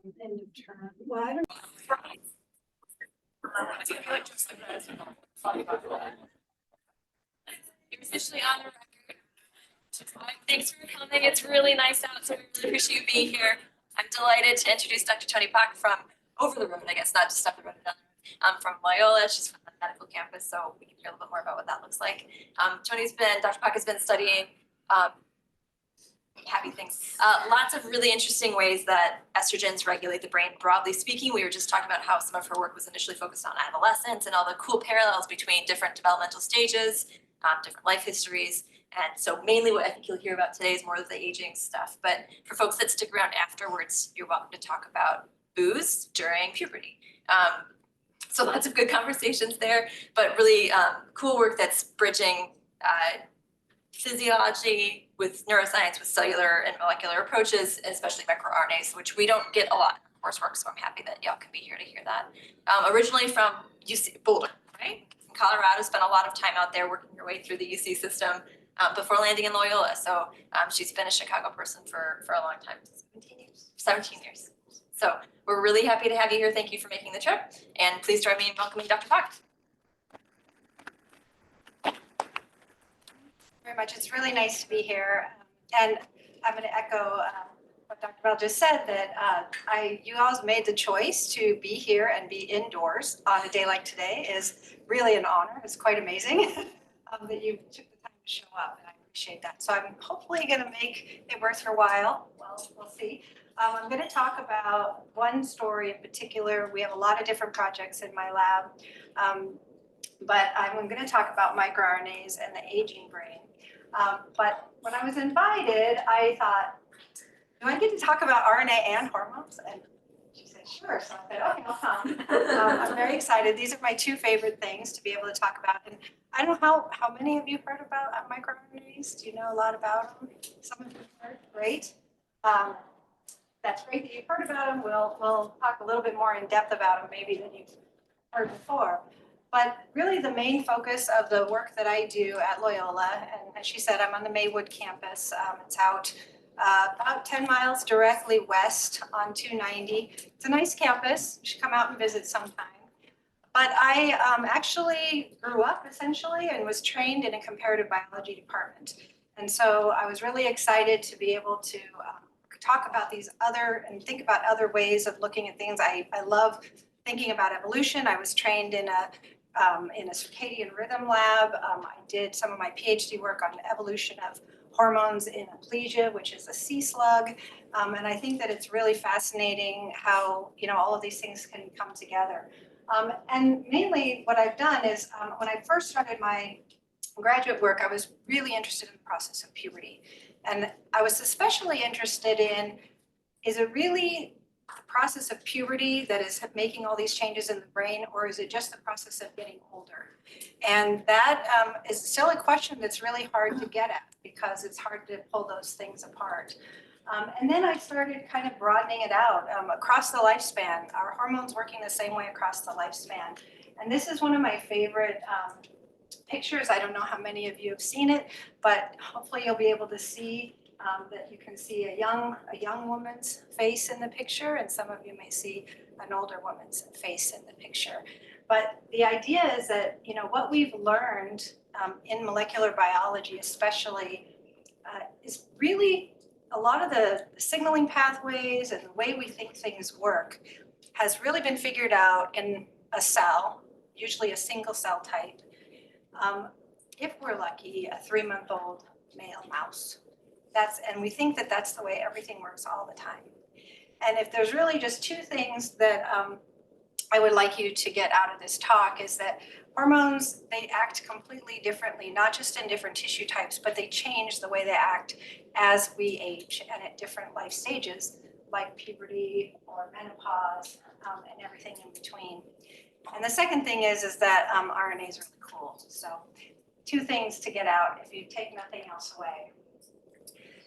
End of term. Well, I don't You're officially on the record. Thanks for coming. It's really nice out, so we really appreciate you being here. I'm delighted to introduce Dr. Toni Pak from over the road, I guess, not just up the road, from Loyola. She's from the medical campus, so we can hear a little bit more about what that looks like. Dr. Pak has been studying happy things. Lots of really interesting ways that estrogens regulate the brain. Broadly speaking, we were just talking about how some of her work was initially focused on adolescence and all the cool parallels between different developmental stages, different life histories. And so mainly what I think you'll hear about today is more of the aging stuff. But for folks that stick around afterwards, you're welcome to talk about booze during puberty. So lots of good conversations there, but really cool work that's bridging physiology with neuroscience, with cellular and molecular approaches, especially microRNAs, which we don't get a lot in coursework, so I'm happy that y'all can be here to hear that. Originally from UC Boulder, right? In Colorado, spent a lot of time out there working your way through the UC system before landing in Loyola. So she's been a Chicago person for a long time, 17 years. So we're really happy to have you here. Thank you for making the trip. And please join me in welcoming Dr. Pak. very much. It's really nice to be here. And I'm going to echo what Dr. Bell just said, that you all made the choice to be here and be indoors on a day like today is really an honor. It's quite amazing that you took the time to show up, and I appreciate that. So I'm hopefully going to make it worth your while. Well, we'll see. I'm going to talk about one story in particular. We have a lot of different projects in my lab, but I'm going to talk about microRNAs and the aging brain. But when I was invited, I thought, do I get to talk about RNA and hormones? And she said, sure. So I said, okay, I'll come. I'm very excited. These are my two favorite things to be able to talk about. And I don't know how many of you heard about microRNAs? Do you know a lot about them? Some of you heard? Great. That's great that you've heard about them. We'll talk a little bit more in depth about them maybe than you've heard before. But really the main focus of the work that I do at Loyola, and as she said, I'm on the Maywood campus. It's out about 10 miles directly west on 290. It's a nice campus. You should come out and visit sometime. But I actually grew up essentially and was trained in a comparative biology department. And so I was really excited to be able to talk about these other and think about other ways of looking at things. I love thinking about evolution. I was trained in a circadian rhythm lab. I did some of my PhD work on the evolution of hormones in aplesia, which is a sea slug. And I think that it's really fascinating how, all of these things can come together. And mainly what I've done is when I first started my graduate work, I was really interested in the process of puberty. And I was especially interested in, is it really the process of puberty that is making all these changes in the brain, or is it just the process of getting older? And that is still a question that's really hard to get at because it's hard to pull those things apart. And then I started kind of broadening it out across the lifespan. Are hormones working the same way across the lifespan? And this is one of my favorite pictures. I don't know how many of you have seen it, but hopefully you'll be able to see that you can see a young woman's face in the picture, and some of you may see an older woman's face in the picture. But the idea is that what we've learned in molecular biology, especially, is really a lot of the signaling pathways and the way we think things work has really been figured out in a cell, usually a single cell type. If we're lucky, a 3-month-old male mouse. And we think that that's the way everything works all the time. And if there's really just two things that I would like you to get out of this talk is that hormones, they act completely differently, not just in different tissue types, but they change the way they act as we age and at different life stages, like puberty or menopause and everything in between. And the second thing is that RNA is really cool. So 2 things to get out if you take nothing else away.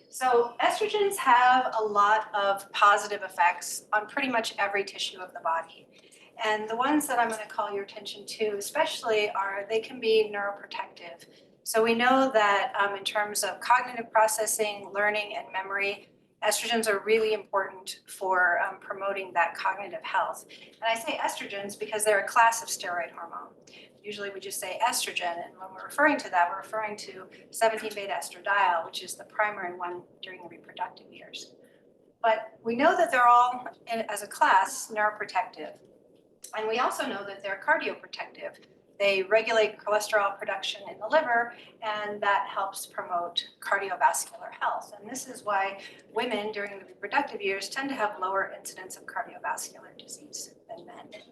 So estrogens have a lot of positive effects on pretty much every tissue of the body. And the ones that I'm going to call your attention to especially they can be neuroprotective. So we know that in terms of cognitive processing, learning, and memory, Estrogens are really important for promoting that cognitive health. And I say estrogens because they're a class of steroid hormone. Usually we just say estrogen, and when we're referring to that, we're referring to 17-beta estradiol, which is the primary one during the reproductive years. But we know that they're all, as a class, neuroprotective. And we also know that they're cardioprotective. They regulate cholesterol production in the liver, and that helps promote cardiovascular health. And this is why women during the reproductive years tend to have lower incidence of cardiovascular disease than men.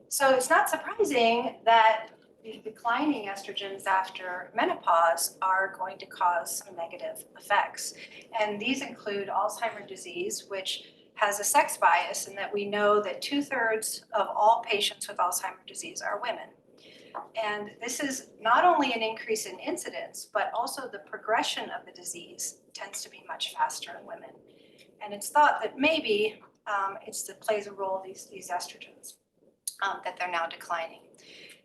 So it's not surprising that the declining estrogens after menopause are going to cause some negative effects. And these include Alzheimer's disease, which has a sex bias in that we know that 2/3 of all patients with Alzheimer's disease are women. And this is not only an increase in incidence, but also the progression of the disease tends to be much faster in women. And it's thought that maybe it plays a role, these estrogens, that they're now declining.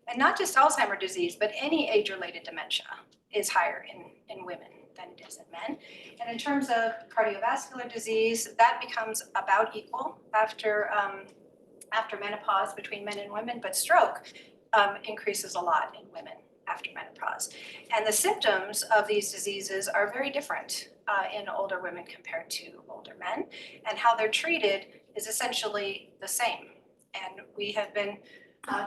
And not just Alzheimer's disease, but any age-related dementia is higher in women than it is in men. And in terms of cardiovascular disease, that becomes about equal after menopause between men and women, but stroke increases a lot in women after menopause. And the symptoms of these diseases are very different in older women compared to older men, and how they're treated is essentially the same. And we have been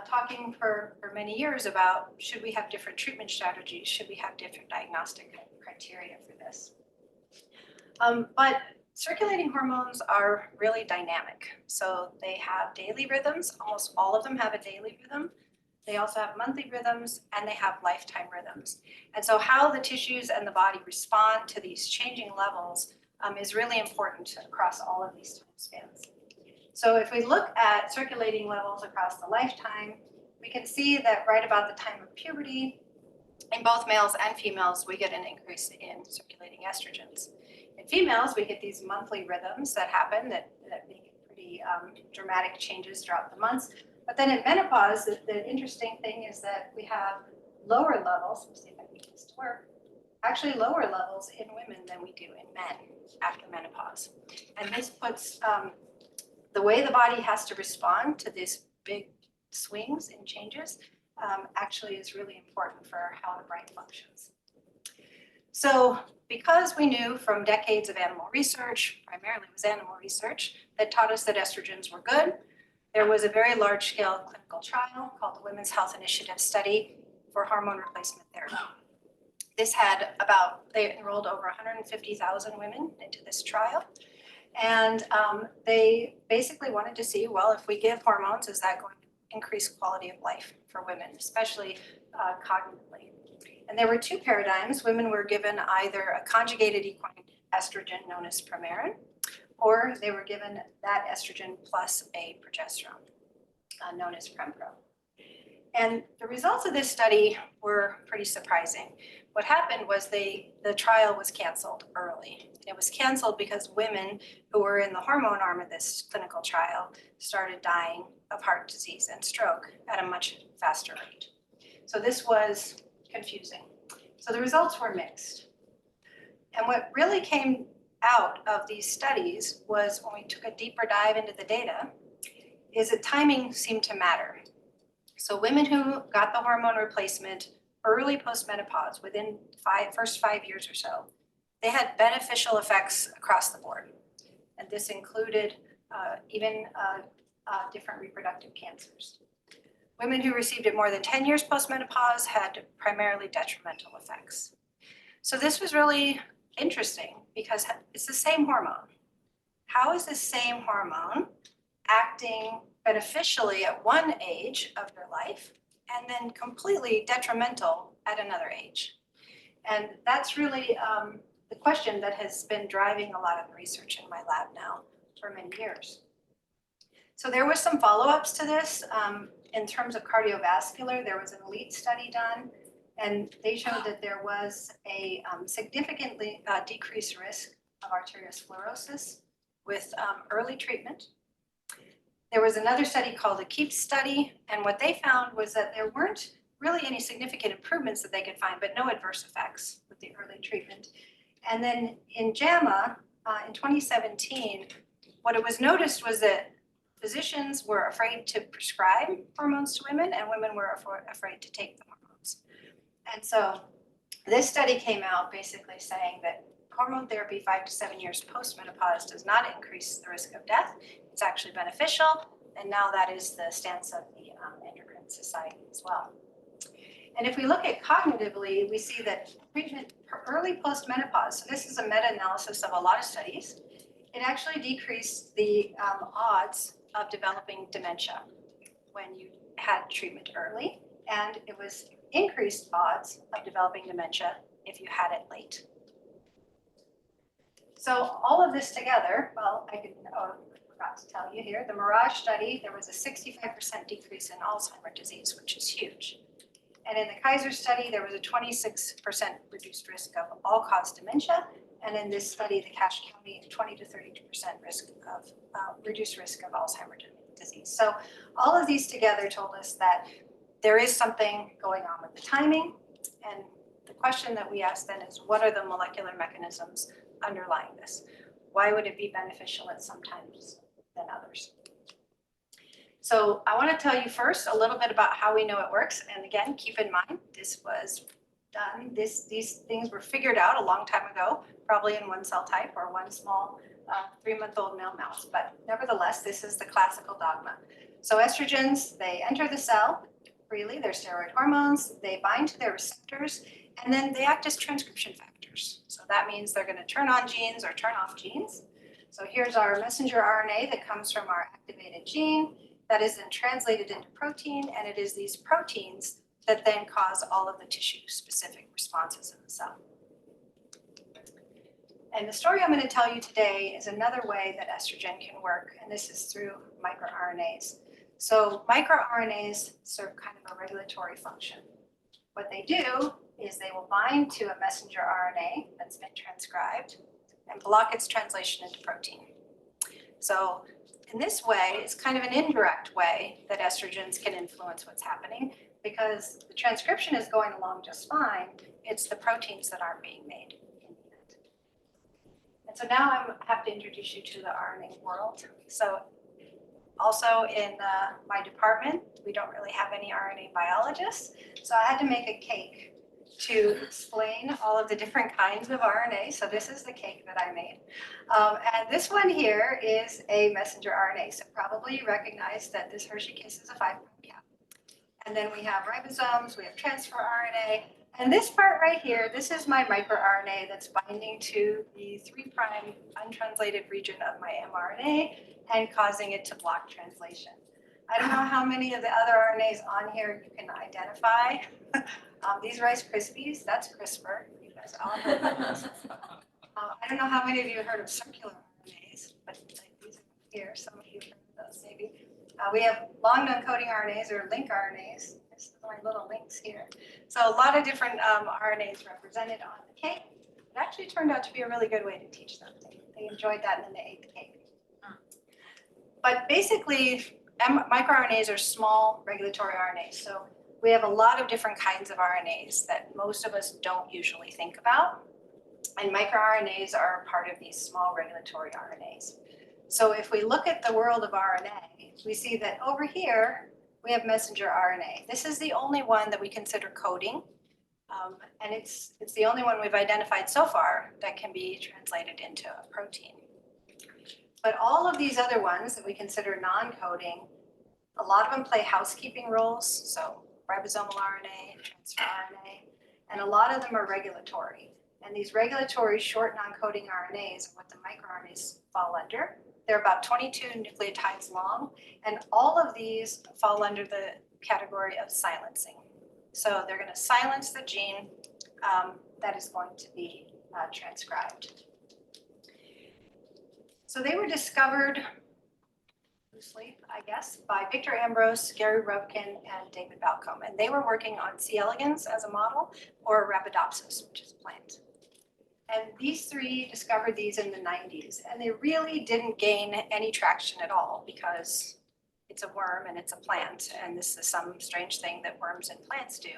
talking for many years about, should we have different treatment strategies? Should we have different diagnostic criteria for this? But circulating hormones are really dynamic. So they have daily rhythms. Almost all of them have a daily rhythm. They also have monthly rhythms, and they have lifetime rhythms. And so how the tissues and the body respond to these changing levels is really important across all of these time spans. So if we look at circulating levels across the lifetime, we can see that right about the time of puberty, in both males and females, we get an increase in circulating estrogens. In females, we get these monthly rhythms that happen that make pretty dramatic changes throughout the months. But then in menopause, the interesting thing is that we have lower levels, let's see if I can get this to work, actually lower levels in women than we do in men after menopause. And this puts the way the body has to respond to these big swings and changes actually is really important for how the brain functions. So because we knew from decades of animal research, primarily it was animal research, that taught us that estrogens were good, there was a very large-scale clinical trial called the Women's Health Initiative Study for hormone replacement therapy. This had they enrolled over 150,000 women into this trial. And they basically wanted to see, well, if we give hormones, is that going to increase quality of life for women, especially cognitively? And there were two paradigms. Women were given either a conjugated equine estrogen known as Premarin, or they were given that estrogen plus a progesterone known as Prempro. And the results of this study were pretty surprising. What happened was the trial was canceled early. It was canceled because women who were in the hormone arm of this clinical trial started dying of heart disease and stroke at a much faster rate. So this was confusing. So the results were mixed. And what really came out of these studies was, when we took a deeper dive into the data, is that timing seemed to matter. So women who got the hormone replacement early postmenopause, within first 5 years or so, they had beneficial effects across the board. And this included even different reproductive cancers. Women who received it more than 10 years postmenopause had primarily detrimental effects. So this was really interesting because it's the same hormone. How is the same hormone acting beneficially at one age of your life and then completely detrimental at another age? And that's really the question that has been driving a lot of the research in my lab now for many years. So there was some follow-ups to this. In terms of cardiovascular, there was an ELITE study done, and they showed that there was a significantly decreased risk of arteriosclerosis with early treatment. There was another study called the KEEP study, and what they found was that there weren't really any significant improvements that they could find, but no adverse effects with the early treatment. And then in JAMA, in 2017, what it was noticed was that physicians were afraid to prescribe hormones to women, and women were afraid to take the hormones. And so this study came out basically saying that hormone therapy 5 to 7 years post-menopause does not increase the risk of death. It's actually beneficial, and now that is the stance of the Endocrine Society as well. And if we look at cognitively, we see that treatment early post-menopause, so this is a meta-analysis of a lot of studies, it actually decreased the odds of developing dementia when you had treatment early, and it was increased odds of developing dementia if you had it late. So all of this together, well, I forgot to tell you here, the MIRAGE study, there was a 65% decrease in Alzheimer's disease, which is huge. And in the Kaiser study, there was a 26% reduced risk of all-cause dementia. And in this study, the Cache County, 20 to 32% risk of reduced risk of Alzheimer's disease. So all of these together told us that there is something going on with the timing. And the question that we asked then is, what are the molecular mechanisms underlying this? Why would it be beneficial at some times than others? So I want to tell you first a little bit about how we know it works. And again, keep in mind, this was done, these things were figured out a long time ago, probably in one cell type or one small 3-month-old male mouse. But nevertheless, this is the classical dogma. So estrogens, they enter the cell freely, they're steroid hormones, they bind to their receptors, and then they act as transcription factors. So that means they're going to turn on genes or turn off genes. So here's our messenger RNA that comes from our activated gene that is then translated into protein, and it is these proteins that then cause all of the tissue-specific responses in the cell. And the story I'm going to tell you today is another way that estrogen can work, and this is through microRNAs. So microRNAs serve kind of a regulatory function. What they do is they will bind to a messenger RNA that's been transcribed and block its translation into protein. So in this way, it's kind of an indirect way that estrogens can influence what's happening, because the transcription is going along just fine. It's the proteins that aren't being made in the end. And so now I have to introduce you to the RNA world. So also in my department, we don't really have any RNA biologists. So I had to make a cake to explain all of the different kinds of RNA. So this is the cake that I made. And this one here is a messenger RNA. So probably you recognize that this Hershey Kiss is a 5' cap. And then we have ribosomes, we have transfer RNA. And this part right here, this is my microRNA that's binding to the 3' untranslated region of my mRNA and causing it to block translation. I don't know how many of the other RNAs on here you can identify. These Rice Krispies, that's CRISPR. You guys all heard of those. I don't know how many of you have heard of circular RNAs, but these are here. Some of you have heard of those maybe. We have long non-coding RNAs or link RNAs. This is my little links here. So a lot of different RNAs represented on the cake. It actually turned out to be a really good way to teach them. They enjoyed that and then they ate the cake. But basically, microRNAs are small regulatory RNAs. So we have a lot of different kinds of RNAs that most of us don't usually think about. And microRNAs are part of these small regulatory RNAs. So if we look at the world of RNA, we see that over here, we have messenger RNA. This is the only one that we consider coding. And it's the only one we've identified so far that can be translated into a protein. But all of these other ones that we consider non-coding, a lot of them play housekeeping roles. So ribosomal RNA, transfer RNA, and a lot of them are regulatory. And these regulatory short non-coding RNAs are what the microRNAs fall under. They're about 22 nucleotides long, and all of these fall under the category of silencing. So they're going to silence the gene that is going to be transcribed. So they were discovered loosely, I guess, by Victor Ambrose, Gary Rubkin, and David Balcombe. And they were working on C. elegans as a model, or Arabidopsis, which is a plant. And these three discovered these in the 90s, and they really didn't gain any traction at all because it's a worm and it's a plant, and this is some strange thing that worms and plants do.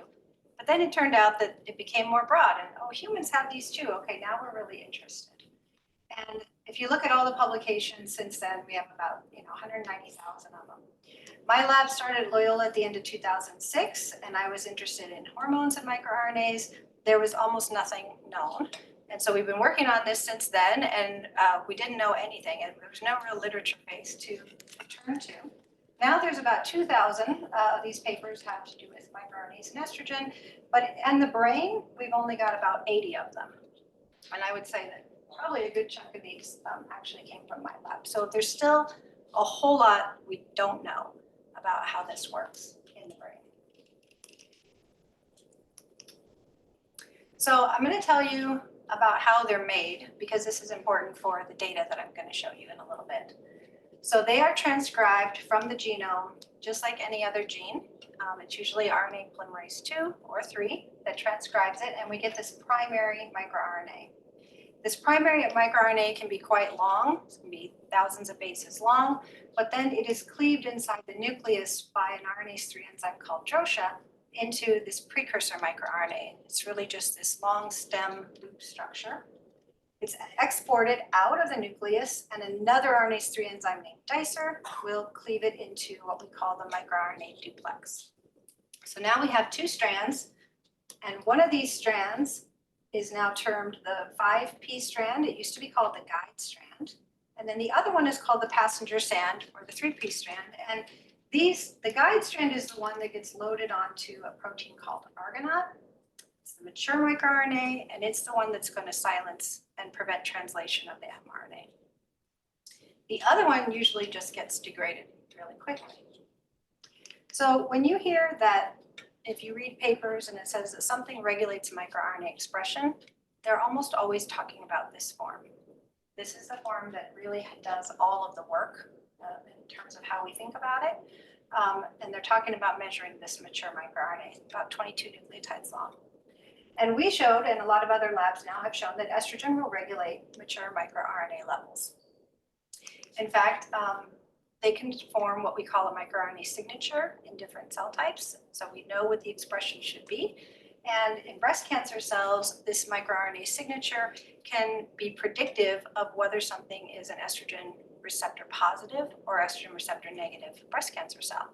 But then it turned out that it became more broad, and oh, humans have these too. Okay, now we're really interested. And if you look at all the publications since then, we have about 190,000 of them. My lab started at Loyola at the end of 2006, and I was interested in hormones and microRNAs. There was almost nothing known. And so we've been working on this since then, and we didn't know anything, and there was no real literature base to turn to. Now there's about 2,000 of these papers have to do with microRNAs and estrogen, and the brain, we've only got about 80 of them. And I would say that probably a good chunk of these actually came from my lab. So there's still a whole lot we don't know about how this works in the brain. So I'm going to tell you about how they're made, because this is important for the data that I'm going to show you in a little bit. So they are transcribed from the genome just like any other gene. It's usually RNA polymerase 2 or 3 that transcribes it, and we get this primary microRNA. This primary microRNA can be quite long, it can be thousands of bases long, but then it is cleaved inside the nucleus by an RNase 3 enzyme called DROSHA into this precursor microRNA. It's really just this long stem loop structure. It's exported out of the nucleus, and another RNase 3 enzyme named dicer will cleave it into what we call the microRNA duplex. So now we have two strands, and one of these strands is now termed the 5P strand. It used to be called the guide strand. And then the other one is called the passenger strand, or the 3P strand. And the guide strand is the one that gets loaded onto a protein called argonauts. It's the mature microRNA, and it's the one that's going to silence and prevent translation of the mRNA. The other one usually just gets degraded really quickly. So when you hear that, if you read papers and it says that something regulates microRNA expression, they're almost always talking about this form. This is the form that really does all of the work in terms of how we think about it. And they're talking about measuring this mature microRNA, about 22 nucleotides long. And we showed, and a lot of other labs now have shown, that estrogen will regulate mature microRNA levels. In fact, they can form what we call a microRNA signature in different cell types. So we know what the expression should be. And in breast cancer cells, this microRNA signature can be predictive of whether something is an estrogen receptor positive or estrogen receptor negative breast cancer cell.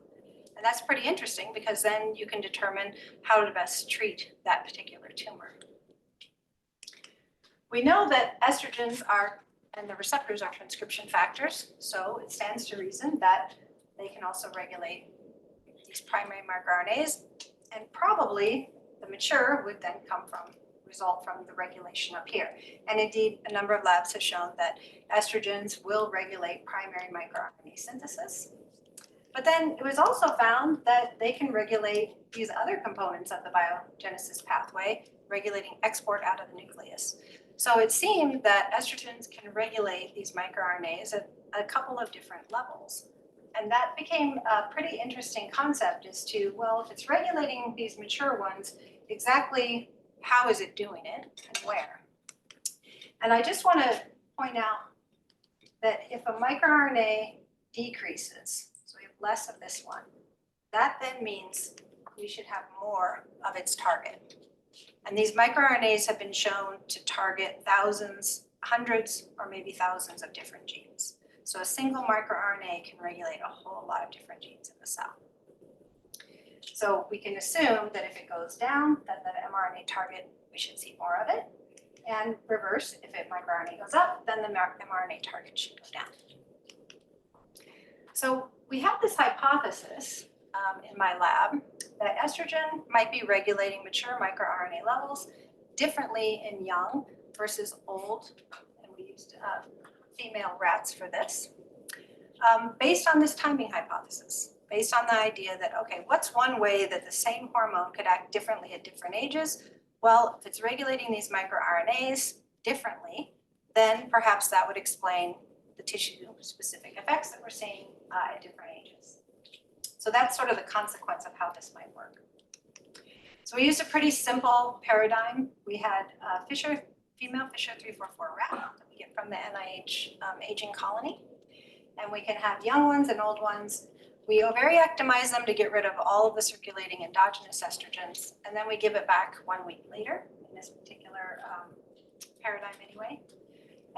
And that's pretty interesting, because then you can determine how to best treat that particular tumor. We know that estrogens and the receptors are transcription factors, so it stands to reason that they can also regulate these primary microRNAs, and probably the mature would then result from the regulation up here. And indeed, a number of labs have shown that estrogens will regulate primary microRNA synthesis. But then it was also found that they can regulate these other components of the biogenesis pathway, regulating export out of the nucleus. So it seemed that estrogens can regulate these microRNAs at a couple of different levels. And that became a pretty interesting concept as to, well, if it's regulating these mature ones, exactly how is it doing it and where? And I just want to point out that if a microRNA decreases, so we have less of this one, that then means we should have more of its target. And these microRNAs have been shown to target thousands, hundreds, or maybe thousands of different genes. So a single microRNA can regulate a whole lot of different genes in the cell. So we can assume that if it goes down, then the mRNA target, we should see more of it. And reverse, if microRNA goes up, then the mRNA target should go down. So we have this hypothesis in my lab that estrogen might be regulating mature microRNA levels differently in young versus old, and we used female rats for this, based on this timing hypothesis, based on the idea that, okay, what's one way that the same hormone could act differently at different ages? Well, if it's regulating these microRNAs differently, then perhaps that would explain the tissue-specific effects that we're seeing at different ages. So that's sort of the consequence of how this might work. So we used a pretty simple paradigm. We had female Fisher 344 rat that we get from the NIH aging colony. And we can have young ones and old ones. We ovariectomize them to get rid of all of the circulating endogenous estrogens, and then we give it back 1 week later, in this particular paradigm anyway.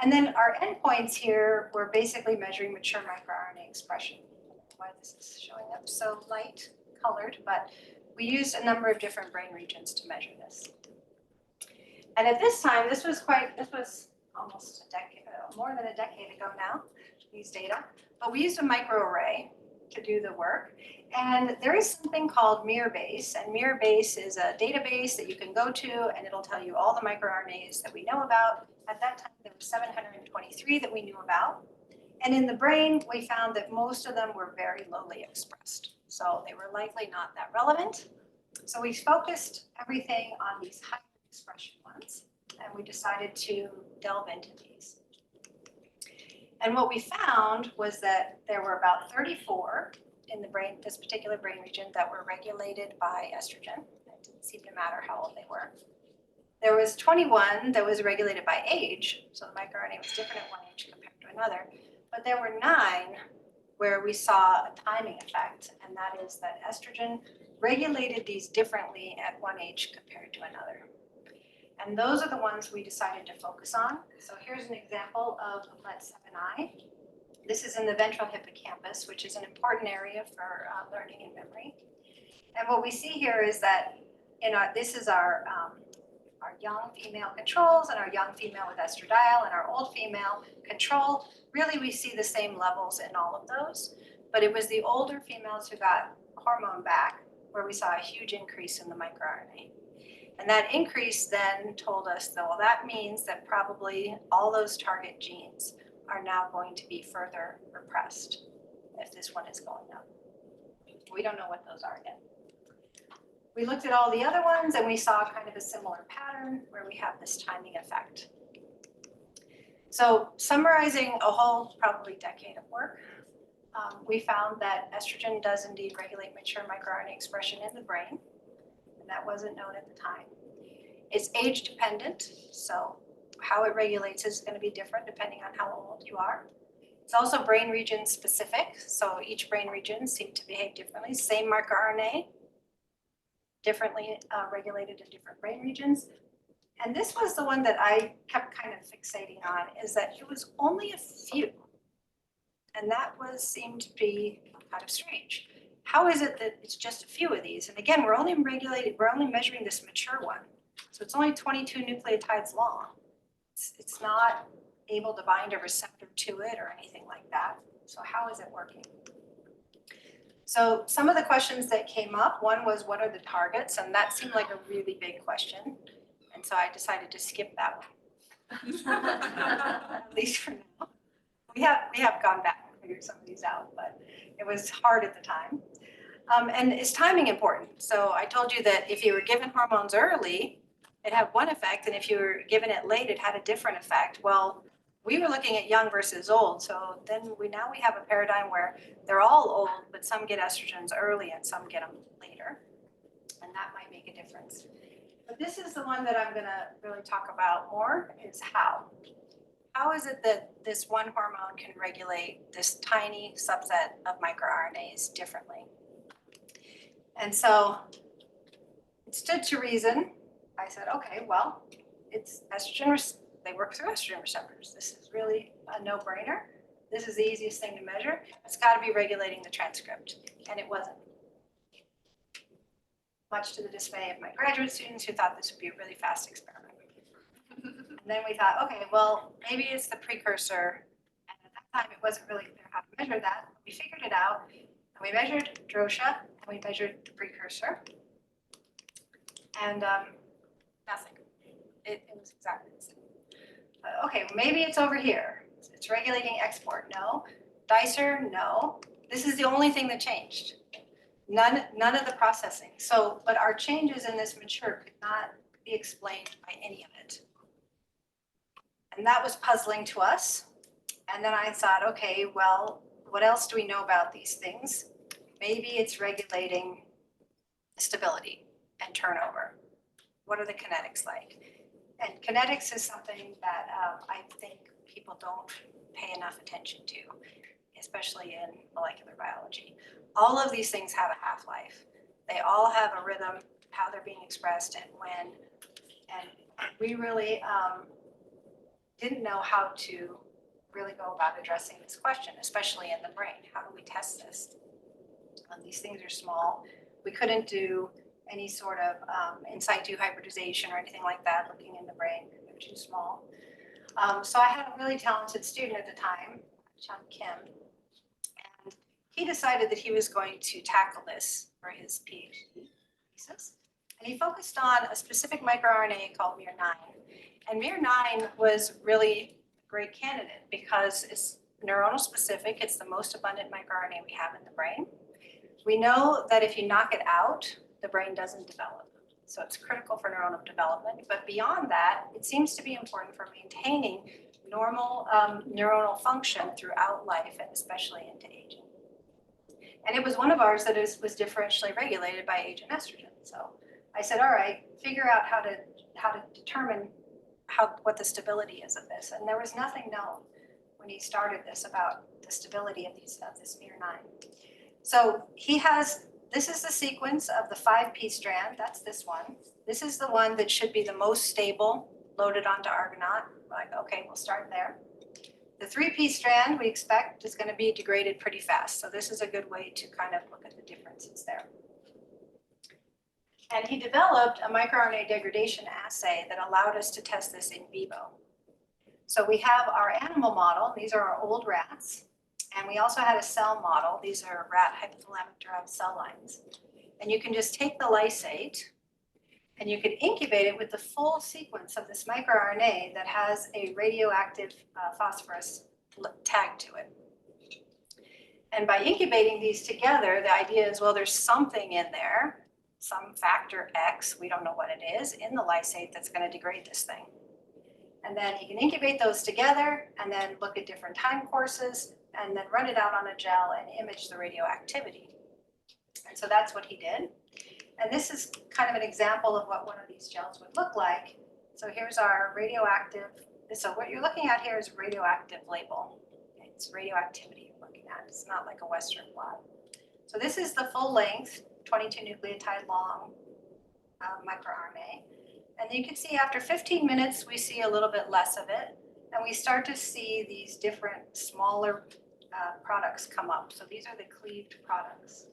And then our endpoints here, we're basically measuring mature microRNA expression. Why this is showing up so light colored, but we used a number of different brain regions to measure this. And at this time, this was almost a decade, more than a decade ago now, these data. But we used a microarray to do the work. And there is something called MirBase, and MirBase is a database that you can go to, and it'll tell you all the microRNAs that we know about. At that time, there were 723 that we knew about. And in the brain, we found that most of them were very lowly expressed. So they were likely not that relevant. So we focused everything on these high expression ones, and we decided to delve into these. And what we found was that there were about 34 in the brain, this particular brain region, that were regulated by estrogen. It didn't seem to matter how old they were. There was 21 that was regulated by age, so the microRNA was different at one age compared to another. But there were 9 where we saw a timing effect, and that is that estrogen regulated these differently at one age compared to another. And those are the ones we decided to focus on. So here's an example of LET7I. This is in the ventral hippocampus, which is an important area for learning and memory. And what we see here is that this is our young female controls and our young female with estradiol and our old female control. Really, we see the same levels in all of those, but it was the older females who got hormone back where we saw a huge increase in the microRNA. And that increase then told us that, well, that means that probably all those target genes are now going to be further repressed if this one is going up. We don't know what those are yet. We looked at all the other ones and we saw kind of a similar pattern where we have this timing effect. So summarizing a whole probably decade of work, we found that estrogen does indeed regulate mature microRNA expression in the brain, and that wasn't known at the time. It's age dependent, so how it regulates is going to be different depending on how old you are. It's also brain region specific, so each brain region seemed to behave differently. Same microRNA, differently regulated in different brain regions. And this was the one that I kept kind of fixating on, is that it was only a few. And that seemed to be kind of strange. How is it that it's just a few of these? And again, we're only measuring this mature one. So it's only 22 nucleotides long. It's not able to bind a receptor to it or anything like that. So how is it working? So some of the questions that came up, one was, what are the targets? And that seemed like a really big question. And so I decided to skip that one, at least for now. We have gone back and figured some of these out, but it was hard at the time. And is timing important? So I told you that if you were given hormones early, it had one effect, and if you were given it late, it had a different effect. Well, we were looking at young versus old, so then we have a paradigm where they're all old, but some get estrogens early and some get them later, and that might make a difference. But this is the one that I'm going to really talk about more, is how. How is it that this one hormone can regulate this tiny subset of microRNAs differently? And so it stood to reason. I said, okay, well, it's estrogen, they work through estrogen receptors. This is really a no-brainer. This is the easiest thing to measure. It's got to be regulating the transcript, and it wasn't. Much to the dismay of my graduate students who thought this would be a really fast experiment. And then we thought, okay, well, maybe it's the precursor. And at that time, it wasn't really clear how to measure that. We figured it out, and we measured drosha, and we measured the precursor. And nothing. It was exactly the same. Okay, well, maybe it's over here. It's regulating export. No. Dicer, no. This is the only thing that changed. None of the processing. So, but our changes in this mature could not be explained by any of it. And that was puzzling to us. And then I thought, okay, well, what else do we know about these things? Maybe it's regulating stability and turnover. What are the kinetics like? And kinetics is something that I think people don't pay enough attention to, especially in molecular biology. All of these things have a half-life. They all have a rhythm, how they're being expressed and when. And we really didn't know how to really go about addressing this question, especially in the brain. How do we test this? These things are small. We couldn't do any sort of in situ hybridization or anything like that, looking in the brain. They're too small. So I had a really talented student at the time, Chun Kim, and he decided that he was going to tackle this for his PhD thesis. And he focused on a specific microRNA called miR9. And miR9 was really a great candidate because it's neuronal specific. It's the most abundant microRNA we have in the brain. We know that if you knock it out, the brain doesn't develop. So it's critical for neuronal development. But beyond that, it seems to be important for maintaining normal neuronal function throughout life, and especially into aging. And it was one of ours that was differentially regulated by age and estrogen. So I said, all right, figure out how to determine what the stability is of this. And there was nothing known when he started this about the stability of this miR9. So this is the sequence of the 5p strand. That's this one. This is the one that should be the most stable, loaded onto Argonaut. Like, okay, we'll start there. The 3p strand we expect is going to be degraded pretty fast. So this is a good way to kind of look at the differences there. And he developed a microRNA degradation assay that allowed us to test this in vivo. So we have our animal model. These are our old rats. And we also had a cell model. These are rat hypothalamic-derived cell lines. And you can just take the lysate and you can incubate it with the full sequence of this microRNA that has a radioactive phosphorus tag to it. And by incubating these together, the idea is, well, there's something in there, some factor X, we don't know what it is, in the lysate that's going to degrade this thing. And then he can incubate those together and then look at different time courses and then run it out on a gel and image the radioactivity. And so that's what he did. And this is kind of an example of what one of these gels would look like. So here's our radioactive. So what you're looking at here is radioactive label. It's radioactivity you're looking at. It's not like a Western blot. So this is the full length, 22 nucleotide long microRNA. And you can see after 15 minutes, we see a little bit less of it. And we start to see these different smaller products come up. So these are the cleaved products.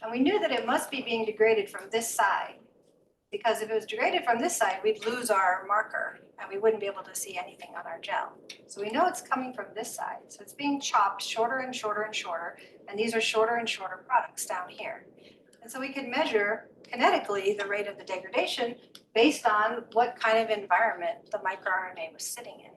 And we knew that it must be being degraded from this side, because if it was degraded from this side, we'd lose our marker and we wouldn't be able to see anything on our gel. So we know it's coming from this side. So it's being chopped shorter and shorter and shorter. And these are shorter and shorter products down here. And so we could measure kinetically the rate of the degradation based on what kind of environment the microRNA was sitting in.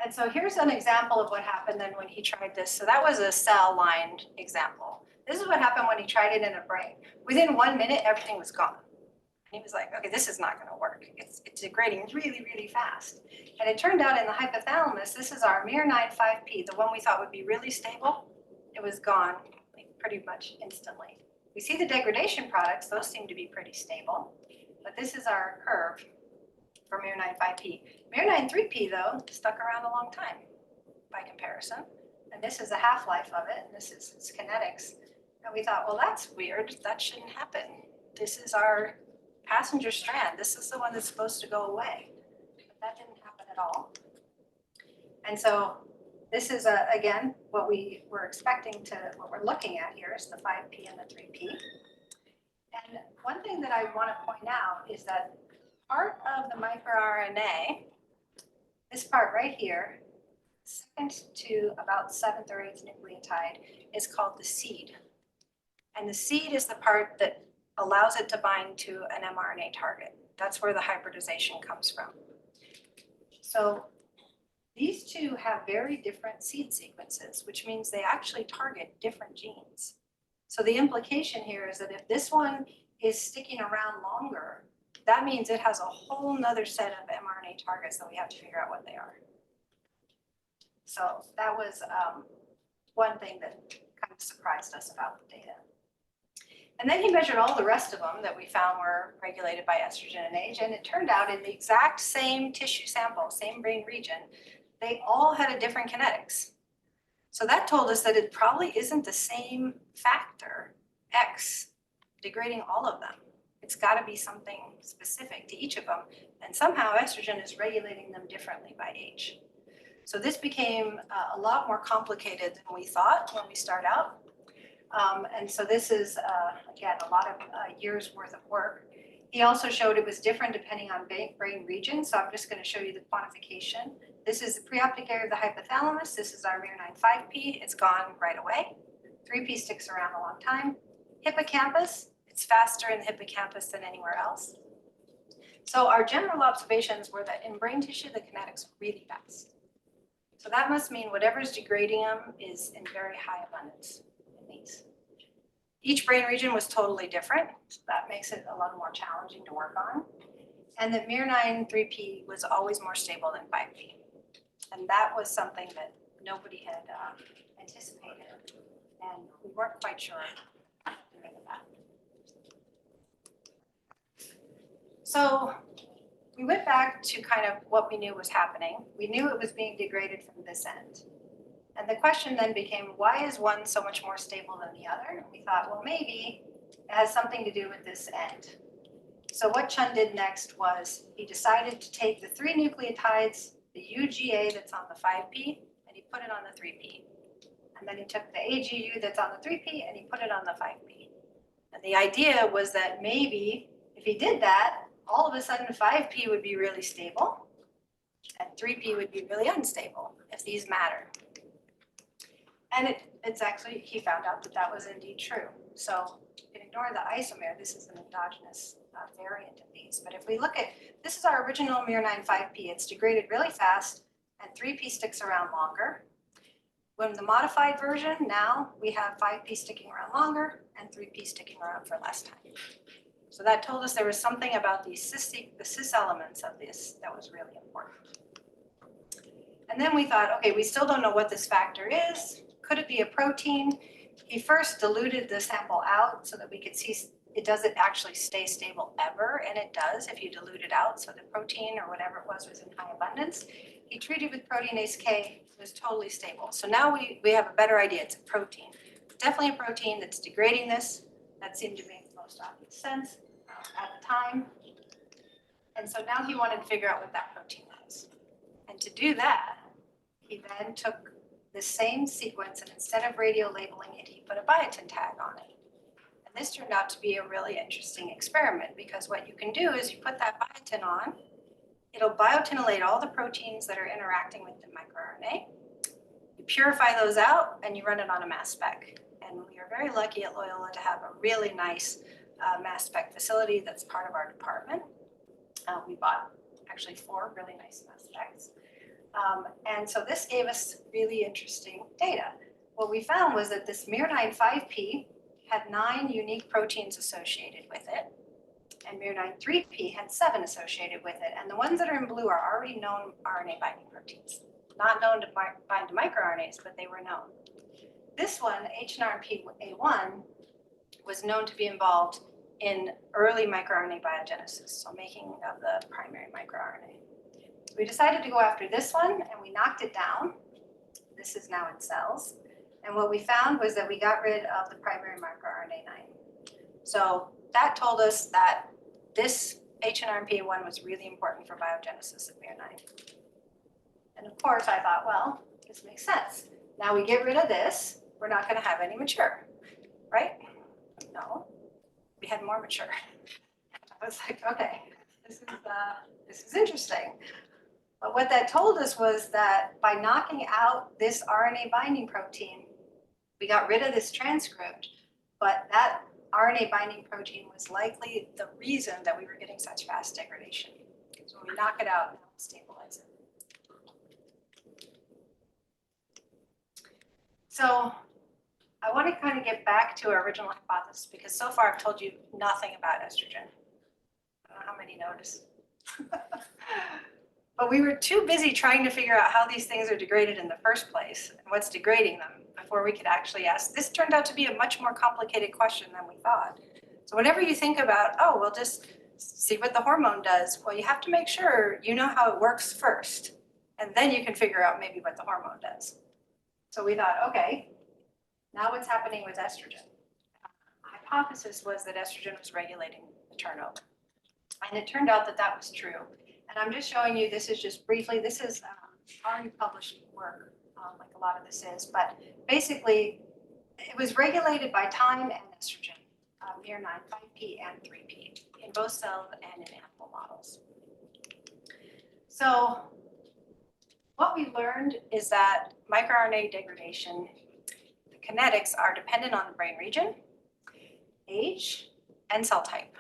And so here's an example of what happened then when he tried this. So that was a cell-lined example. This is what happened when he tried it in a brain. Within 1 minute, everything was gone. And he was like, okay, this is not going to work. It's degrading really, really fast. And it turned out in the hypothalamus, this is our miR9 5p, the one we thought would be really stable. It was gone like, pretty much instantly. We see the degradation products, those seem to be pretty stable. But this is our curve for miR9 5p. miR9 3p, though, stuck around a long time by comparison. And this is the half-life of it, and this is its kinetics. And we thought, well, that's weird. That shouldn't happen. This is our passenger strand. This is the one that's supposed to go away. But that didn't happen at all. And so this is, again, what we were what we're looking at here is the 5p and the 3p. And one thing that I want to point out is that part of the microRNA, this part right here, second to about 7th or 8th nucleotide, is called the seed. And the seed is the part that allows it to bind to an mRNA target. That's where the hybridization comes from. So these two have very different seed sequences, which means they actually target different genes. So the implication here is that if this one is sticking around longer, that means it has a whole nother set of mRNA targets that we have to figure out what they are. So that was one thing that kind of surprised us about the data. And then he measured all the rest of them that we found were regulated by estrogen and age, and it turned out in the exact same tissue sample, same brain region, they all had a different kinetics. So that told us that it probably isn't the same factor, X, degrading all of them. It's got to be something specific to each of them. And somehow estrogen is regulating them differently by age. So this became a lot more complicated than we thought when we start out. And so this is, again, a lot of years worth of work. He also showed it was different depending on brain region. So I'm just going to show you the quantification. This is the preoptic area of the hypothalamus. This is our miR-9 5P. It's gone right away. 3P sticks around a long time. Hippocampus, it's faster in the hippocampus than anywhere else. So our general observations were that in brain tissue, the kinetics were really fast. So that must mean whatever's degrading them is in very high abundance in these. Each brain region was totally different, so that makes it a lot more challenging to work on. And the miR-9 3P was always more stable than 5P. And that was something that nobody had anticipated, and we weren't quite sure what to make of that. So we went back to kind of what we knew was happening. We knew it was being degraded from this end. And the question then became, why is one so much more stable than the other? And we thought, well, maybe it has something to do with this end. So what Chun did next was he decided to take the 3 nucleotides, the UGA that's on the 5P, and he put it on the 3P. And then he took the AGU that's on the 3P and he put it on the 5P. And the idea was that maybe if he did that, all of a sudden 5P would be really stable and 3P would be really unstable if these matter. And it's actually, he found out that that was indeed true. So you can ignore the isomer. This is an endogenous variant of these. But if we look at, this is our original miR-9 5P. It's degraded really fast and 3P sticks around longer. When the modified version, now we have 5P sticking around longer and 3P sticking around for less time. So that told us there was something about the cis elements of this that was really important. And then we thought, okay, we still don't know what this factor is. Could it be a protein? He first diluted the sample out so that we could see it doesn't actually stay stable ever, and it does if you dilute it out. So the protein or whatever it was in high abundance. He treated with proteinase K, it was totally stable. So now we have a better idea. It's a protein. Definitely a protein that's degrading this. That seemed to make the most obvious sense at the time. And so now he wanted to figure out what that protein was. And to do that, he then took the same sequence and instead of radio labeling it, he put a biotin tag on it. And this turned out to be a really interesting experiment because what you can do is you put that biotin on, it'll biotinylate all the proteins that are interacting with the microRNA. You purify those out and you run it on a mass spec. And we are very lucky at Loyola to have a really nice mass spec facility that's part of our department. We bought actually 4 really nice mass specs. And so this gave us really interesting data. What we found was that this miR-9 5P had 9 unique proteins associated with it, and miR-9 3P had 7 associated with it. And the ones that are in blue are already known RNA binding proteins, not known to bind to microRNAs, but they were known. This one, HNRP-A1, was known to be involved in early microRNA biogenesis, so making of the primary microRNA. We decided to go after this one and we knocked it down. This is now in cells. And what we found was that we got rid of the primary microRNA 9. So that told us that this HNRP-A1 was really important for biogenesis of miR-9. And of course I thought, well, this makes sense. Now we get rid of this, we're not going to have any mature, right? No, we had more mature. I was like, okay, this is interesting. But what that told us was that by knocking out this RNA binding protein, we got rid of this transcript, but that RNA binding protein was likely the reason that we were getting such fast degradation. Because when we knock it out, it will stabilize it. So I want to kind of get back to our original hypothesis because so far I've told you nothing about estrogen. I don't know how many noticed. But we were too busy trying to figure out how these things are degraded in the first place and what's degrading them before we could actually ask. This turned out to be a much more complicated question than we thought. So whenever you think about, oh, we'll just see what the hormone does, well, you have to make sure you know how it works first, and then you can figure out maybe what the hormone does. So we thought, okay, now what's happening with estrogen? The hypothesis was that estrogen was regulating the turnover. And it turned out that that was true. And I'm just showing you, this is just briefly, this is already published work, like a lot of this is, but basically it was regulated by time and estrogen, miR9, 5P and 3P in both cells and in animal models. So what we learned is that microRNA degradation, the kinetics are dependent on the brain region, age, and cell type.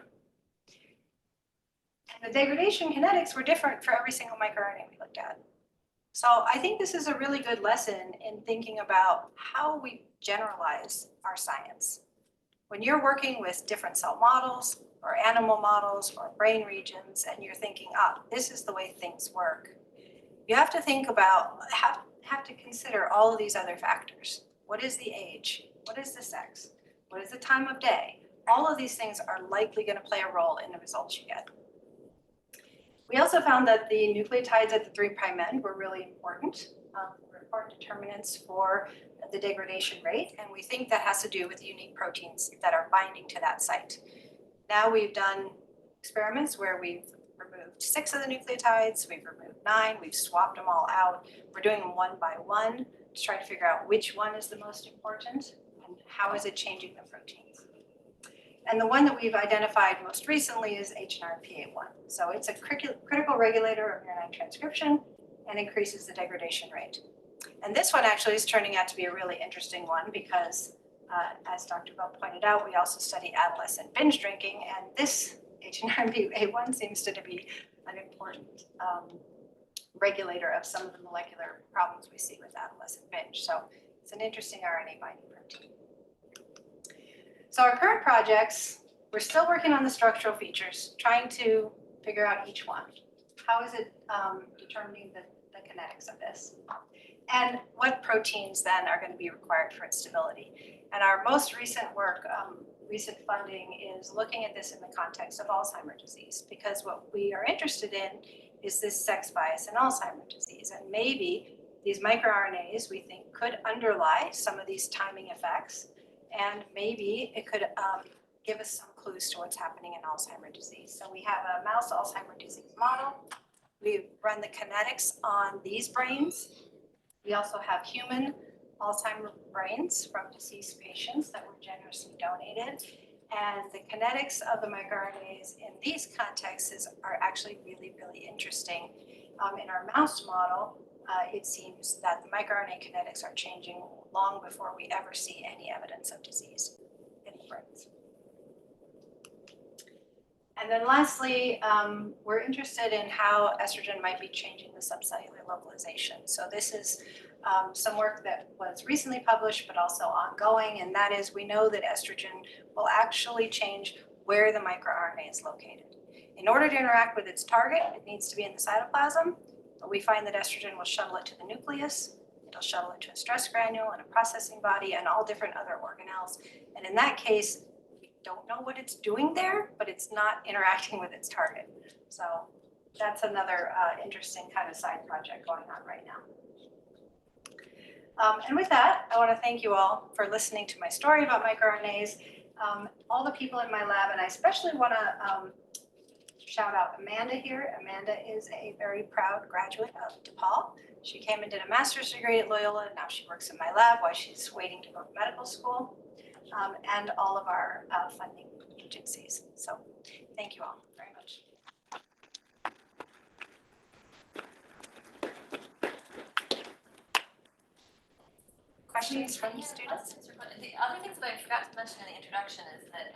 And the degradation kinetics were different for every single microRNA we looked at. So I think this is a really good lesson in thinking about how we generalize our science. When you're working with different cell models or animal models or brain regions and you're thinking, this is the way things work, you have to think about, have to consider all of these other factors. What is the age? What is the sex? What is the time of day? All of these things are likely going to play a role in the results you get. We also found that the nucleotides at the 3' end were really important, important determinants for the degradation rate, and we think that has to do with unique proteins that are binding to that site. Now we've done experiments where we've removed 6 of the nucleotides, we've removed 9, we've swapped them all out. We're doing them one by one to try to figure out which one is the most important and how is it changing the proteins. And the one that we've identified most recently is HNRPA1. So it's a critical regulator of miR9 transcription and increases the degradation rate. And this one actually is turning out to be a really interesting one because, as Dr. Bell pointed out, we also study adolescent binge drinking, and this HNRPA1 seems to be an important regulator of some of the molecular problems we see with adolescent binge. So it's an interesting RNA binding protein. So our current projects, we're still working on the structural features, trying to figure out each one. How is it determining the kinetics of this? And what proteins then are going to be required for its stability? And our most recent work, recent funding, is looking at this in the context of Alzheimer's disease, because what we are interested in is this sex bias in Alzheimer's disease. And maybe these microRNAs, we think, could underlie some of these timing effects, and maybe it could give us some clues to what's happening in Alzheimer's disease. So we have a mouse Alzheimer's disease model. We run the kinetics on these brains. We also have human Alzheimer's brains from deceased patients that were generously donated. And the kinetics of the microRNAs in these contexts are actually really, really interesting. In our mouse model, it seems that the microRNA kinetics are changing long before we ever see any evidence of disease in the brains. And then lastly, we're interested in how estrogen might be changing the subcellular localization. So this is some work that was recently published, but also ongoing, and that is, we know that estrogen will actually change where the microRNA is located. In order to interact with its target, it needs to be in the cytoplasm, but we find that estrogen will shuttle it to the nucleus, it'll shuttle it to a stress granule and a processing body and all different other organelles. And in that case, we don't know what it's doing there, but it's not interacting with its target. So that's another interesting kind of side project going on right now. And with that, I want to thank you all for listening to my story about microRNAs, all the people in my lab, and I especially want to shout out Amanda here. Amanda is a very proud graduate of DePaul. She came and did a master's degree at Loyola, and now she works in my lab while she's waiting to go to medical school, and all of our funding agencies. So thank you all very much. Questions from the students? The other things that I forgot to mention in the introduction is that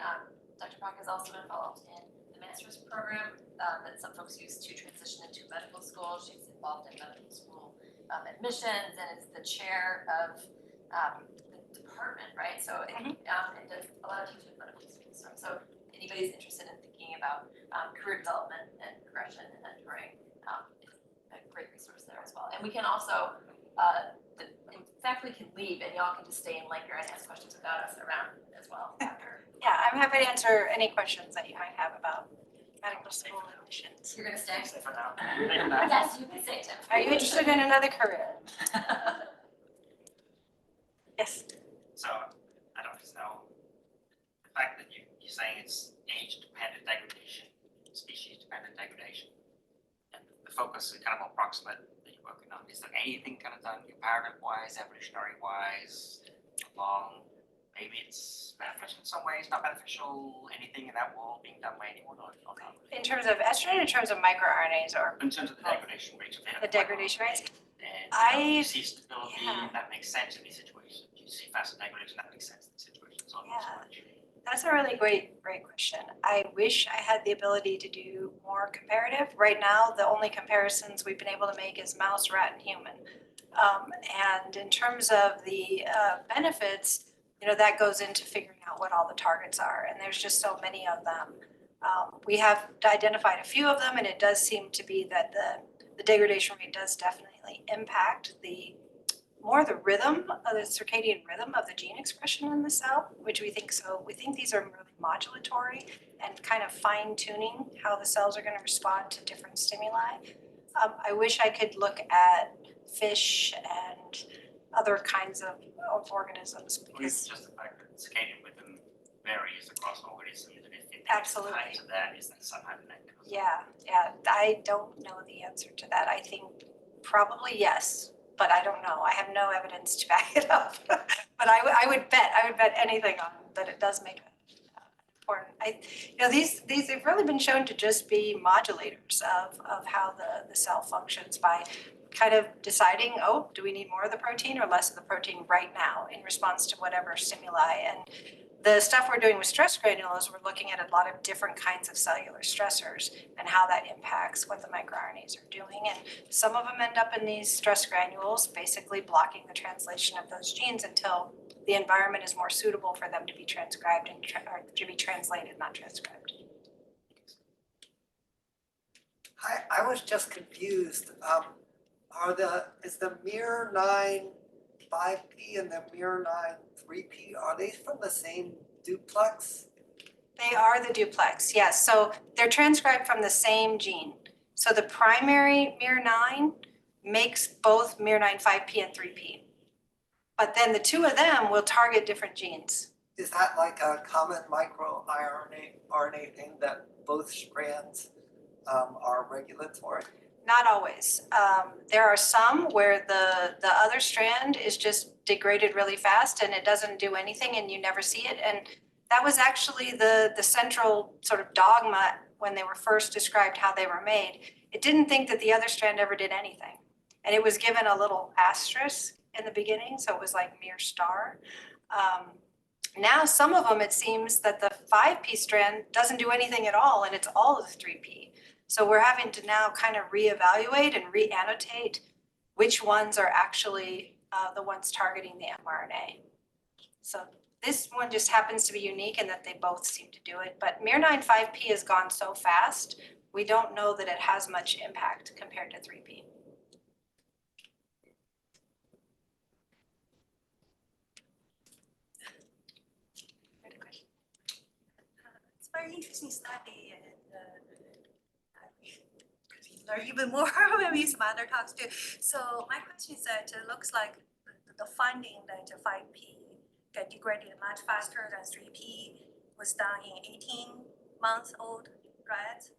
Dr. Pak is also involved in the master's program that some folks use to transition into medical school. She's involved in medical school admissions and is the chair of the department, right? So it does a lot of teaching medical students. So anybody's interested in thinking about career development and progression and mentoring, a great resource there as well. And we can also, in fact, we can leave and y'all can just stay in Laker and ask questions about us around as well after. Yeah, I'm happy to answer any questions that you might have about medical school admissions. You're going to stay? For now. Yes, you can stay, Tim. Are you interested in another career? Yes. So I don't just know the fact that you're saying it's age-dependent degradation, species-dependent degradation. And the focus is kind of more proximate that you're working on. Is there anything kind of done comparative-wise, evolutionary-wise, along? Maybe it's beneficial in some ways, not beneficial, anything in that world being done by anyone or not? In terms of estrogen, in terms of microRNAs or In terms of the degradation rate of the degradation rates? And you see stability, yeah. that makes sense in these situations. You see faster degradation, that makes sense in these situations. Yeah. That's a really great question. I wish I had the ability to do more comparative. Right now, the only comparisons we've been able to make is mouse, rat, and human. And in terms of the benefits, that goes into figuring out what all the targets are, and there's just so many of them. We have identified a few of them, and it does seem to be that the degradation rate does definitely impact the rhythm of the circadian rhythm of the gene expression in the cell, which we think so. We think these are really modulatory and kind of fine tuning how the cells are going to respond to different stimuli. I wish I could look at fish and other kinds of organisms because just the fact that circadian rhythm varies across organisms, and if it absolutely tied to that, is that somehow connected? yeah, I don't know the answer to that. I think probably yes, but I don't know. I have no evidence to back it up. But I would bet anything on that it does make it important. These have really been shown to just be modulators of how the cell functions by kind of deciding, oh, do we need more of the protein or less of the protein right now in response to whatever stimuli. And the stuff we're doing with stress granules, we're looking at a lot of different kinds of cellular stressors and how that impacts what the microRNAs are doing. And some of them end up in these stress granules, basically blocking the translation of those genes until the environment is more suitable for them to be transcribed or to be translated, not transcribed. I was just confused. Is the miR9 5P and the miR9 3P, are they from the same duplex? They are the duplex, yes. So they're transcribed from the same gene. So the primary miR9 makes both miR9 5P and 3P. But then the two of them will target different genes. Is that like a common microRNA thing that both strands are regulatory? Not always. There are some where the other strand is just degraded really fast and it doesn't do anything and you never see it. And that was actually the central sort of dogma when they were first described how they were made. It didn't think that the other strand ever did anything. And it was given a little asterisk in the beginning, so it was like mir star. Now some of them, it seems that the 5P strand doesn't do anything at all and it's all of the 3P. So we're having to now kind of reevaluate and reannotate which ones are actually the ones targeting the mRNA. So this one just happens to be unique in that they both seem to do it, but miR9 5P has gone so fast, we don't know that it has much impact compared to 3P. It's a very interesting study and learn even more maybe some other talks too. So my question is that it looks like the finding that 5P get degraded much faster than 3P was done in 18-month-old rats.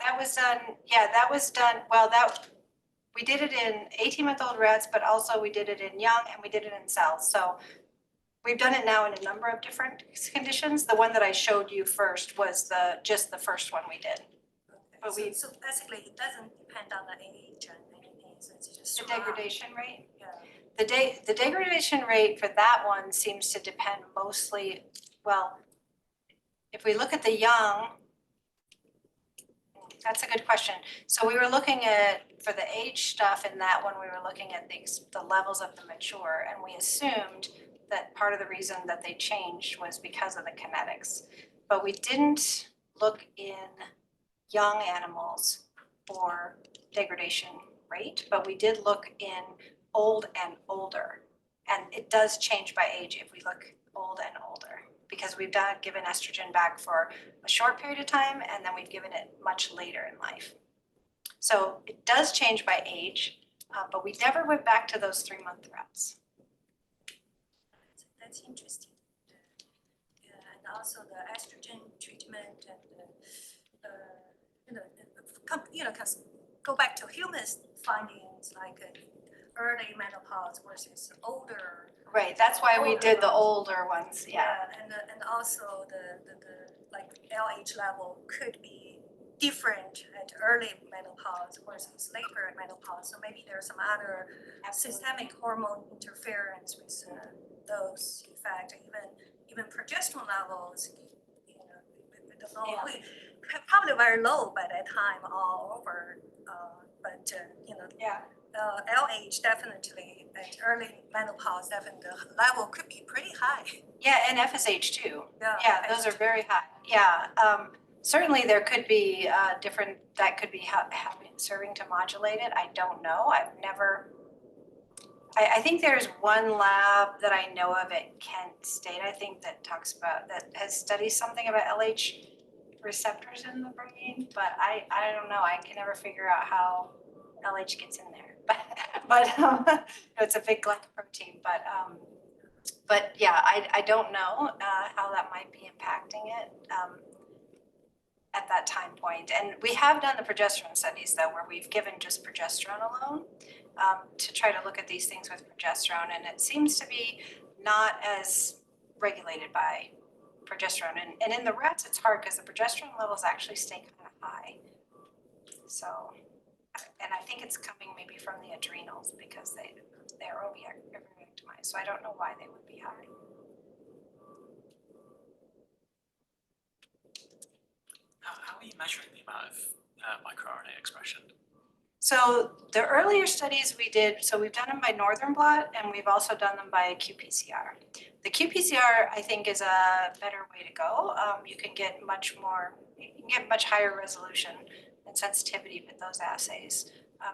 That was done, yeah, that was done, well, we did it in 18-month-old rats, but also we did it in young and we did it in cells. So we've done it now in a number of different conditions. The one that I showed you first was just the first one we did. But so basically it doesn't depend on the age and anything, so it's just the degradation rate. Yeah. The degradation rate for that one seems to depend mostly, well, if we look at the young, that's a good question. So we were looking at, for the age stuff in that one, we were looking at the levels of the mature, and we assumed that part of the reason that they changed was because of the kinetics. But we didn't look in young animals for degradation rate, but we did look in old and older. And it does change by age if we look old and older, because we've given estrogen back for a short period of time and then we've given it much later in life. So it does change by age, but we never went back to those 3-month rats. That's interesting. And also the estrogen treatment and go back to humans findings like early menopause versus older. Right, that's why we did the older ones, yeah. And also the like LH level could be different at early menopause versus later menopause. So maybe there's some other systemic hormone interference with those effects, even progesterone levels, we don't know. Yeah. Probably very low by that time all over, but Yeah. LH definitely at early menopause, definitely the level could be pretty high. Yeah, and FSH too. Yeah. Yeah, those are very high. Yeah, certainly there could be different, that could be serving to modulate it. I don't know. I've never, I think there's one lab that I know of at Kent State, I think, that talks about, that has studied something about LH receptors in the brain, but I don't know. I can never figure out how LH gets in there. But it's a big glycoprotein, but yeah, I don't know how that might be impacting it at that time point. And we have done the progesterone studies though, where we've given just progesterone alone to try to look at these things with progesterone, and it seems to be not as regulated by progesterone. And in the rats, it's hard because the progesterone levels actually stay kind of high. So, and I think it's coming maybe from the adrenals because they're overactimized. So I don't know why they would be high. How are you measuring the amount of microRNA expression? So the earlier studies we did, so we've done them by Northern blot and we've also done them by qPCR. The qPCR, I think, is a better way to go. You can get much higher resolution and sensitivity with those assays.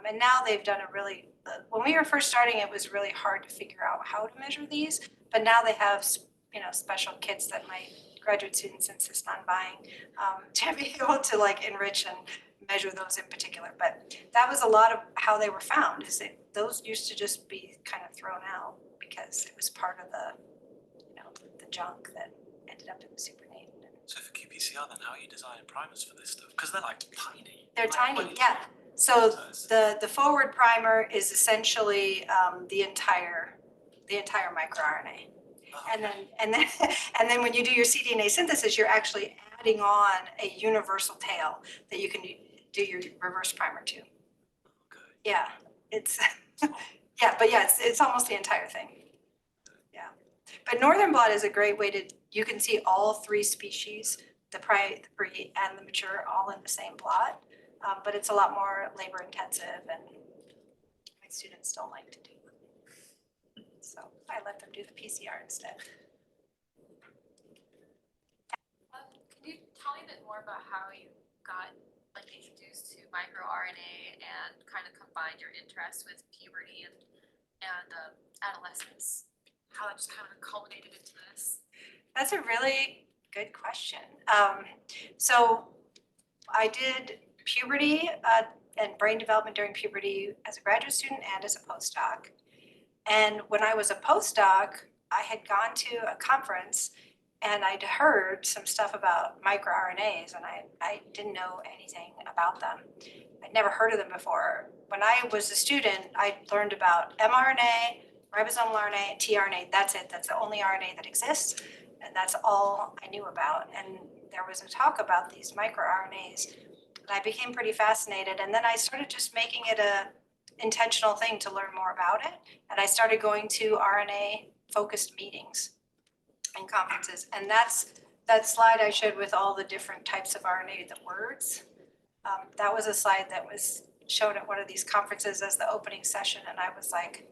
And now they've done a really, when we were first starting, it was really hard to figure out how to measure these, but now they have, special kits that my graduate students insist on buying to be able to like enrich and measure those in particular. But that was a lot of how they were found, is that those used to just be kind of thrown out because it was part of the junk that ended up in the supernatant. So for qPCR, then how are you designing primers for this stuff? Because they're like tiny. They're like tiny, 20. yeah. So it's- the forward primer is essentially the entire microRNA. oh, And okay. then when you do your cDNA synthesis, you're actually adding on a universal tail that you can do your reverse primer to. Okay. Yeah, it's it's almost the entire thing. Yeah, but Northern blot is a great way to, you can see all three species, the pre and the mature, all in the same blot. But it's a lot more labor intensive, and my students don't like to do it. So I let them do the PCR instead. Can you tell me a bit more about how you got introduced to microRNA and kind of combined your interest with puberty and adolescence? How that just kind of culminated into this? That's a really good question. So I did puberty and brain development during puberty as a graduate student and as a postdoc. And when I was a postdoc, I had gone to a conference and I'd heard some stuff about microRNAs, and I didn't know anything about them. I'd never heard of them before. When I was a student, I learned about mRNA, ribosomal RNA, and tRNA. That's it. That's the only RNA that exists. And that's all I knew about. And there was a talk about these microRNAs, and I became pretty fascinated. And then I started just making it a intentional thing to learn more about it. And I started going to RNA-focused meetings and conferences. And that slide I showed with all the different types of RNA, the words, that was a slide that was shown at one of these conferences as the opening session. And I was like,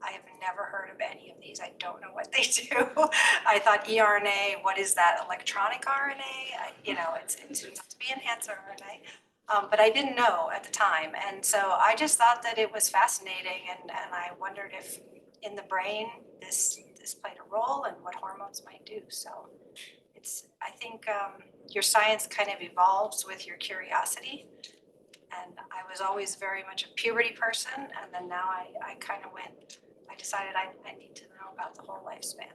I have never heard of any of these. I don't know what they do. I thought eRNA, what is that? Electronic RNA? It's supposed to be enhancer RNA. But I didn't know at the time. And so I just thought that it was fascinating. And I wondered if in the brain this played a role and what hormones might do. So I think your science kind of evolves with your curiosity. And I was always very much a puberty person. And then now I kind of I decided I need to know about the whole lifespan.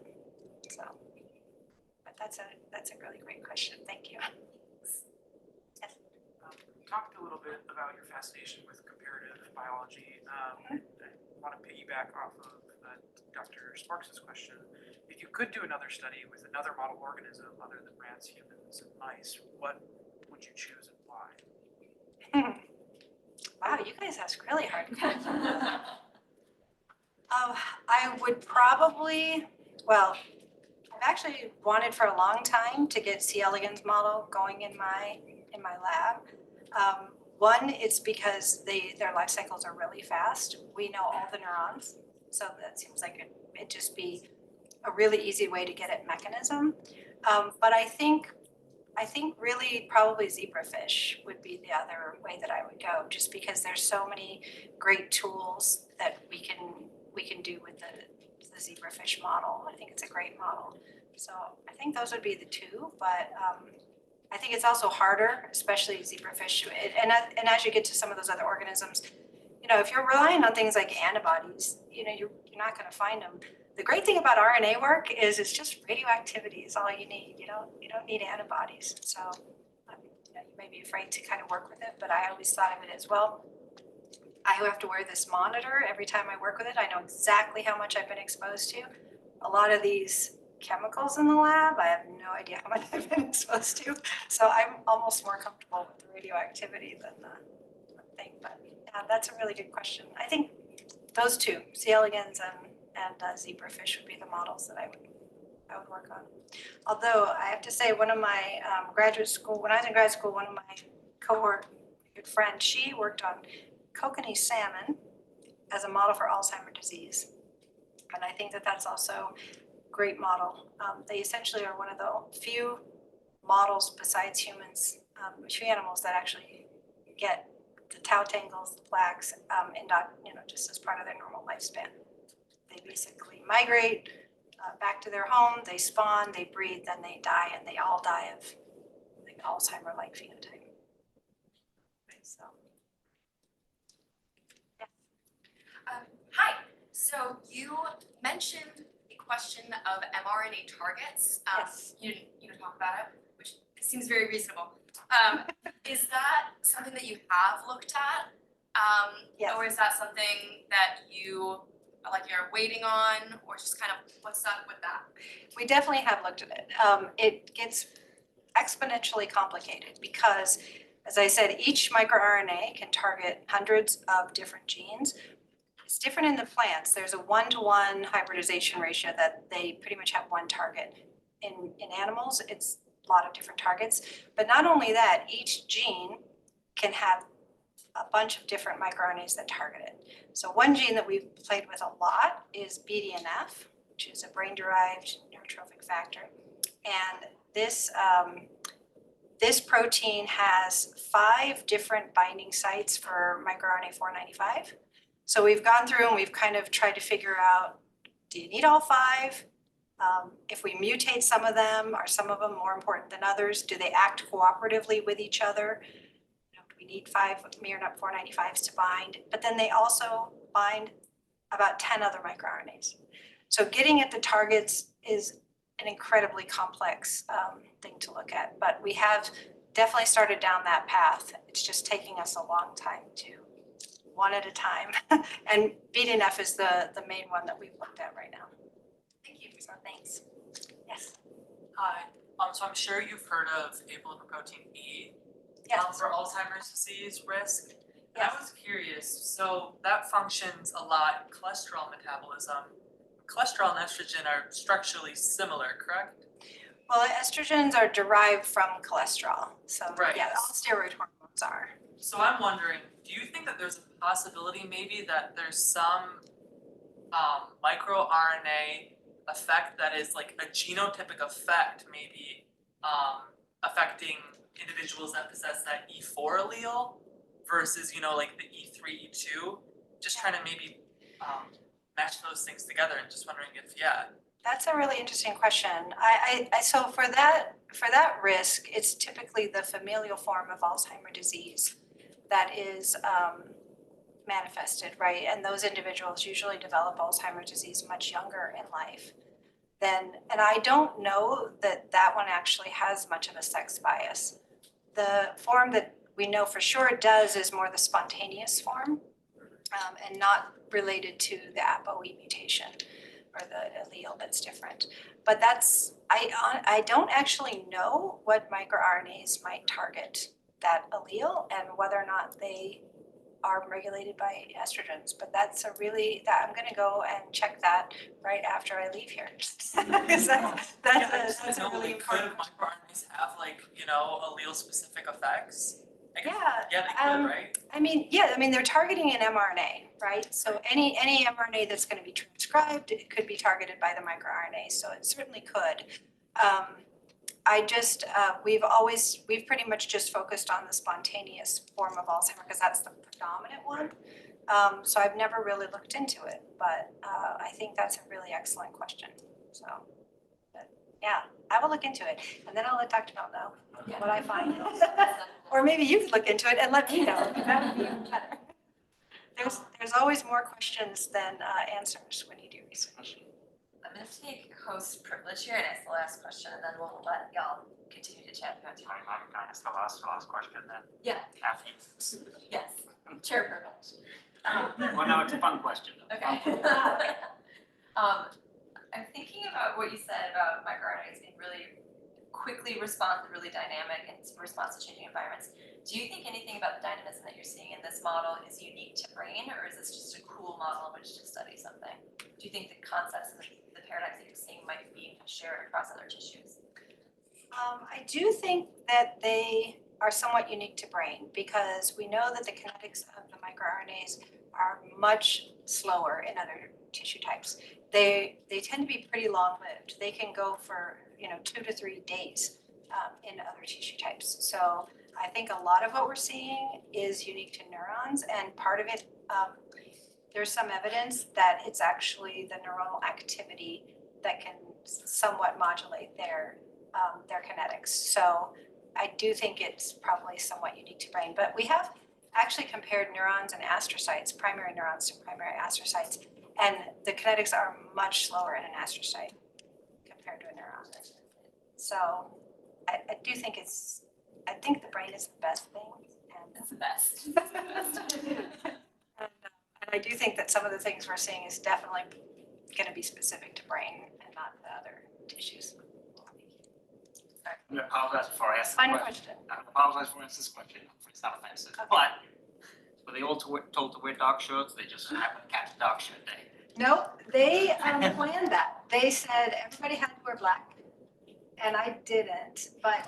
So, but that's a really great question. Thank you. You talked a little bit about your fascination with comparative biology. I want to piggyback off of Dr. Sparks's question. If you could do another study with another model organism other than rats, humans, and mice, what would you choose and why? Wow, you guys ask really hard questions. I would probably, well, I've actually wanted for a long time to get C. elegans model going in my lab. One, it's because their life cycles are really fast. We know all the neurons, so that seems like it'd just be a really easy way to get at mechanism. But I think really probably zebrafish would be the other way that I would go, just because there's so many great tools that we can do with the zebrafish model. I think it's a great model. So I think those would be the two, but I think it's also harder, especially zebrafish. And as you get to some of those other organisms, you know, if you're relying on things like antibodies, you know, you're not going to find them. The great thing about RNA work is it's just radioactivity is all you need. You don't need antibodies. So you may be afraid to kind of work with it, but I always thought of it as well. I have to wear this monitor every time I work with it. I know exactly how much I've been exposed to. A lot of these chemicals in the lab, I have no idea how much I've been exposed to. So I'm almost more comfortable with the radioactivity than the thing. But yeah, that's a really good question. I think those two, C. elegans and zebrafish would be the models that I would work on. Although I have to say, one of my graduate school, when I was in grad school, one of my cohort good friends, she worked on kokanee salmon as a model for Alzheimer's disease. And I think that that's also a great model. They essentially are one of the few models besides humans, few animals that actually get the tau tangles, the plaques, just as part of their normal lifespan. They basically migrate back to their home, they spawn, they breed, then they die, and they all die of like Alzheimer-like phenotype. So. Hi, so you mentioned the question of mRNA targets. Yes. You didn't talk about it, which seems very reasonable. Is that something that you have looked at? Yes. Or is that something that you're waiting on, or just kind of what's up with that? We definitely have looked at it. It gets exponentially complicated because, as I said, each microRNA can target hundreds of different genes. It's different in the plants. There's a 1-to-1 hybridization ratio that they pretty much have one target. In animals, it's a lot of different targets. But not only that, each gene can have a bunch of different microRNAs that target it. So one gene that we've played with a lot is BDNF, which is a brain-derived neurotrophic factor. And this protein has 5 different binding sites for microRNA 495. So we've gone through and we've kind of tried to figure out, do you need all 5? If we mutate some of them, are some of them more important than others? Do they act cooperatively with each other? We need 5 miR 495s to bind, but then they also bind about 10 other microRNAs. So getting at the targets is an incredibly complex thing to look at, but we have definitely started down that path. It's just taking us a long time to one at a time. And BDNF is the main one that we've looked at right now. Thank you. So thanks. Yes. Hi, so I'm sure you've heard of apolipoprotein B Yes. for Alzheimer's disease risk. And Yes. I was curious, so that functions a lot in cholesterol metabolism. Cholesterol and estrogen are structurally similar, correct? Well, estrogens are derived from cholesterol. So Right. yeah, all steroid hormones are. So I'm wondering, do you think that there's a possibility maybe that there's some microRNA effect that is like a genotypic effect, maybe affecting individuals that possess that E4 allele versus, like the E3, E2? Just trying to maybe mesh those things together and just wondering if, That's a really interesting question. So for that risk, it's typically the familial form of Alzheimer's disease that is manifested, right? And those individuals usually develop Alzheimer's disease much younger in life. then, and I don't know that that one actually has much of a sex bias. The form that we know for sure it does is more the spontaneous form, and not related to the ApoE mutation or the allele that's different. But that's, I don't actually know what microRNAs might target that allele and whether or not they are regulated by estrogens. But that's a really, that I'm gonna go and check that right after I leave here. Because Yeah, I that's just a didn't know, really like, could important. microRNAs have like, you know, allele specific effects? Like, Yeah, yeah, they could, right? I mean, yeah, I mean, they're targeting an mRNA, right? So any mRNA that's gonna be transcribed, it could be targeted by the microRNA, so it certainly could. I just, we've pretty much just focused on the spontaneous form of Alzheimer's because that's the predominant one. So I've never really looked into it, but I think that's a really excellent question, so. But yeah, I will look into it, and then I'll let Dr. Bell know what I find. Or maybe you could look into it and let me know, that would be even better. There's always more questions than answers when you do research. I'm gonna take host privilege here and ask the last question, and then we'll let y'all continue to chat about it. I'm gonna ask the last question then. Yeah. After you. Yes, chair privilege. Well, no, it's a fun question. Okay. I'm thinking about what you said about microRNAs being really quickly responsive, really dynamic and response to changing environments. Do you think anything about the dynamism that you're seeing in this model is unique to brain, or is this just a cool model in which to study something? Do you think the concepts and the paradigms that you're seeing might be shared across other tissues? I do think that they are somewhat unique to brain because we know that the kinetics of the microRNAs are much slower in other tissue types. They tend to be pretty long-lived. They can go for 2 to 3 days in other tissue types. So I think a lot of what we're seeing is unique to neurons, and part of it, there's some evidence that it's actually the neuronal activity that can somewhat modulate their kinetics. So I do think it's probably somewhat unique to brain, but we have actually compared neurons and astrocytes, primary neurons to primary astrocytes, and the kinetics are much slower in an astrocyte compared to a neuron. So I do think I think the brain is the best thing. And That's the best. and I do think that some of the things we're seeing is definitely going to be specific to brain and not the other tissues. I apologize before I ask the Final question. question. I apologize for asking this question. It's not offensive, Okay. but were they all told to wear dark shirts? They just happened to catch dark shirt day. Nope, they planned that. They said everybody had to wear black, and I didn't, but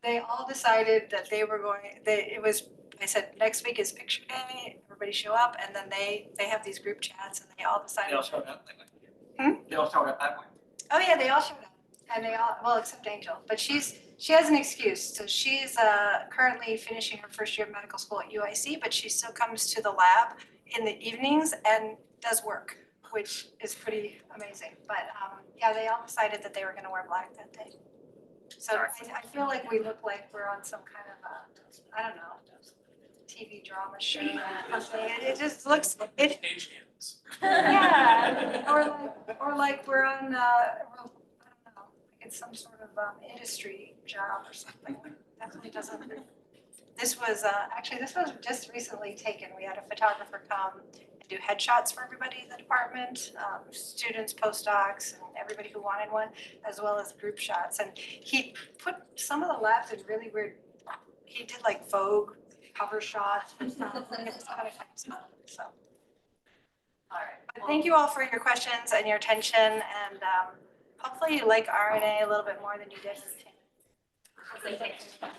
they all decided that they were going, I said, next week is picture day, everybody show up, and then they have these group chats, and they all decided. They all showed up that Hmm? way. They all showed up that way. Oh, yeah, they all showed up, and they all, well, except Angel, but she has an excuse, so she's currently finishing her first year of medical school at UIC, but she still comes to the lab in the evenings and does work, which is pretty amazing, but yeah, they all decided that they were gonna wear black that day. So I feel like we look like we're on some kind of I don't know, TV drama show or something, it just looks, it, Asians. yeah, or like we're on, I don't know, like it's some sort of industry job or something. Definitely doesn't. This was just recently taken. We had a photographer come and do headshots for everybody in the department, students, postdocs, and everybody who wanted one, as well as group shots. And he put some of the labs in really weird. He did like Vogue cover shots and stuff. It was kind of fun. So. All right. But thank you all for your questions and your attention, and hopefully you like RNA a little bit more than you did with Toni. Well, thank you.